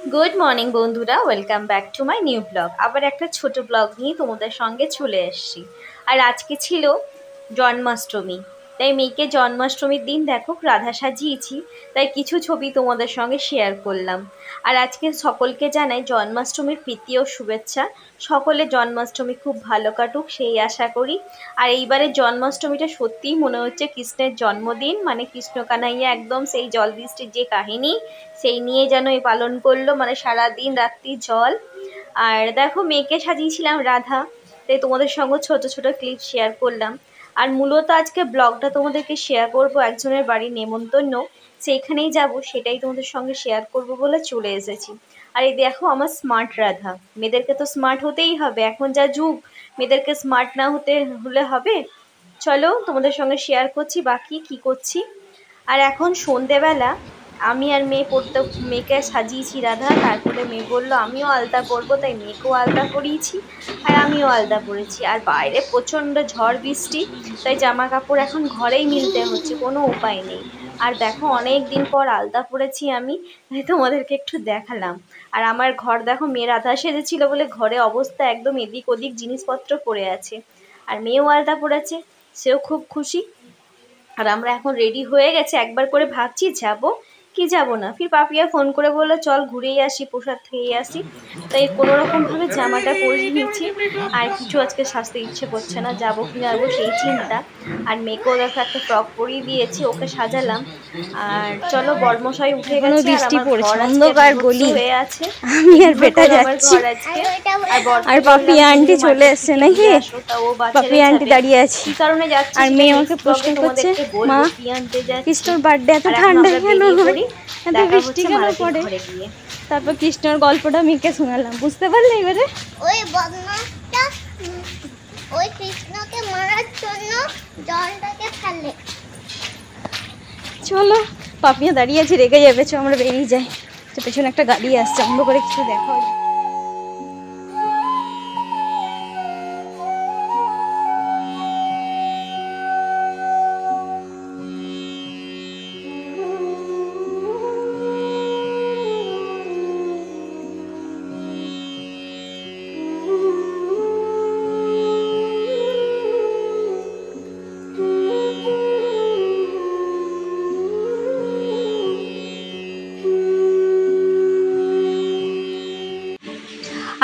Good morning बंधुरा welcome back to my new blog. आबार एक छोटो ब्लग नहीं तुम्हारे संगे चले एसेছি। और आज के छिलो जन्माष्टमी, ताई मेয়েকে जन्माष्टमीर दिन देखो राधा साजिয়েছি, তাই কিছু ছবি তোমাদের সঙ্গে শেয়ার করলাম। আর আজকে সকলকে জানাই জন্মাষ্টমীর প্রীতি ও শুভেচ্ছা। সকলে জন্মাষ্টমী খুব ভালো কাটুক সেই আশা করি। আর এইবারে জন্মাষ্টমীটা সত্যিই মনে হচ্ছে কৃষ্ণের জন্মদিন, মানে কৃষ্ণ কানাইয়া একদম সেই জল বৃষ্টির যে কাহিনী সেই নিয়ে যেন এই পালন করলো, মানে সারা দিন রাত্রি জল। আর দেখো মেয়েকে সাজিয়েছিলাম রাধা, তাই তোমাদের সঙ্গে ছোট ছোট ক্লিপ শেয়ার করলাম। আর মূলত আজকে ব্লগটা তোমাদেরকে শেয়ার করব একজনের বাড়ির নেমন্তন্ন, সেইখানেই যাব, সেটাই তোমাদের সঙ্গে শেয়ার করব বলে চলে এসেছি। আর এই দেখো আমার স্মার্ট রাধা, মেয়েদেরকে তো স্মার্ট হতেই হবে, এখন যা যুগ, মেয়েদেরকে স্মার্ট না হলে হবে। চলো তোমাদের সঙ্গে শেয়ার করছি বাকি কি করছি। আর এখন সন্ধেবেলা আমি আর মেয়েকে সাজিয়েছি রাধা, তারপরে মেয়ে বললো আমিও আলতা পরবো, তাই মেয়েকেও আলতা পরিয়েছি আর আমিও আলতা পরেছি। আর বাইরে প্রচণ্ড ঝড় বৃষ্টি, তাই জামা কাপড় এখন ঘরেই মিলতে হচ্ছে, কোনো উপায় নেই। আর দেখো অনেক দিন পর আলতা পরেছি আমি, তাই তোমাদেরকে একটু দেখালাম। আর আমার ঘর দেখো, মেয়ে রাধা সেজেছিল বলে ঘরে অবস্থা একদম এদিক ওদিক জিনিসপত্র পড়ে আছে। আর মেয়েও আলতা পরেছে, সেও খুব খুশি। আর আমরা এখন রেডি হয়ে গেছে, একবার করে ভাবছি যাবো কি যাবো না। ফির পাপিয়া ফোন করে বললো চল ঘুরেই আসি, প্রসাদ খেয়ে আসি। তাই কোনোরকমভাবে জামাটা পরে নিয়েছি, আর কিছু আজকে সাজতে ইচ্ছে করছে না, যাবো কি যাবো সেই চিন্তা। আর মেয়েকেও দেখো একটা ফ্রক পরিয়ে দিয়েছি, ওকে সাজালাম। আর চলো বর্মশাই উঠে গেছে, বৃষ্টি পড়ছে, অন্ধকার গলি হয়ে আছে, আমি আর বেটা যাচ্ছি। আর পাপিয়া আন্টি চলে এসেছে নাকি, পাপিয়া আন্টি দাঁড়িয়ে আছে। কি কারণে যাচ্ছি আর মেয়ে আমাকে প্রশ্ন করছে, মা কৃষ্ণর বার্থডে এত ঠান্ডা কেন হয়, এত বৃষ্টি কেন পড়ে। তারপর কৃষ্ণর গল্পটা মেয়েকে শোনালাম, বুঝতে পারলে এবারে। ওই বদমাশটা ওই কৃষ্ণকে মারার জন্য জলটাকে ফেলে। চলো পাপিয়া দাঁড়িয়ে আছে, রেগে যাবে, চো আমরা বেরিয়ে যাই। পেছনে একটা গাড়ি আসছে, অন্ধ করে কিছু দেখা হয়।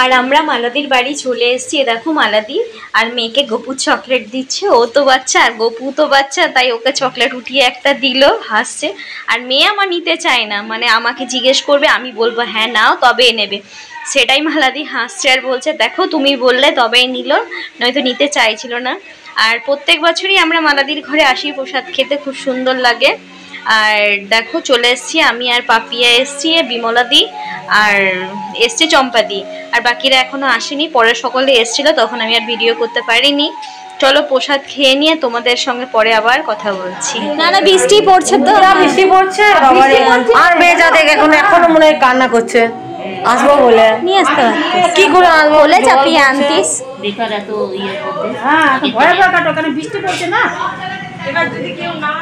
আর আমরা মালাদির বাড়ি চলে এসেছি। দেখো মালাদি আর মেয়েকে গপু চকলেট দিচ্ছে, ও তো বাচ্চা আর গপু তো বাচ্চা, তাই ওকে চকলেট উঠিয়ে একটা দিল, হাসছে। আর মেয়ে আমার নিতে চায় না, মানে আমাকে জিজ্ঞেস করবে, আমি বলবো হ্যাঁ নাও তবে নেবে, সেটাই মালাদি হাসছে আর বলছে দেখো তুমি বললে তবেই নিল, নয়তো নিতে চাইছিল না। আর প্রত্যেক বছরই আমরা মালাদির ঘরে আসি প্রসাদ খেতে, খুব সুন্দর লাগে। আর দেখো চলে এসছি আমি আর পাপিয়া এসছি, বিমলাদি আর এসছে চম্পাদি, আর বাকিরা এখনো আসেনি, পরে সকলে এসছিল, তখন আমি আর ভিডিও করতে পারিনি। চলো প্রসাদ খেয়ে নিয়ে তোমাদের সঙ্গে পরে আবার কথা বলছি। না না বৃষ্টি পড়ছে তো, বৃষ্টি পড়ছে আর মেয়ে যা দেখে এখনো মনে হয় কান্না করছে, আসবো বলে নিয়ে আসতে পারতিস, কি করে আসবো বলে চাপিয়ে আনতিস। বেকার এত ইয়ে করতে, হ্যাঁ ভয় ভয় কাটো, কারণ বৃষ্টি পড়ছে না। এবার যদি কেউ না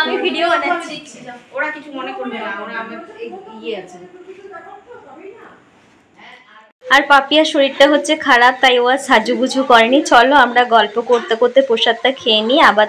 আমি ভিডিও বানাচ্ছি, ওরা কিছু মনে করবে না, ওরা আমার ইয়ে আছে। আর পাপিয়ার শরীরটা হচ্ছে খারাপ, তাই ও আর সাজুগুজু করেনি। চলো আমরা গল্প করতে করতে প্রসাদটা খেয়ে নিই, আবার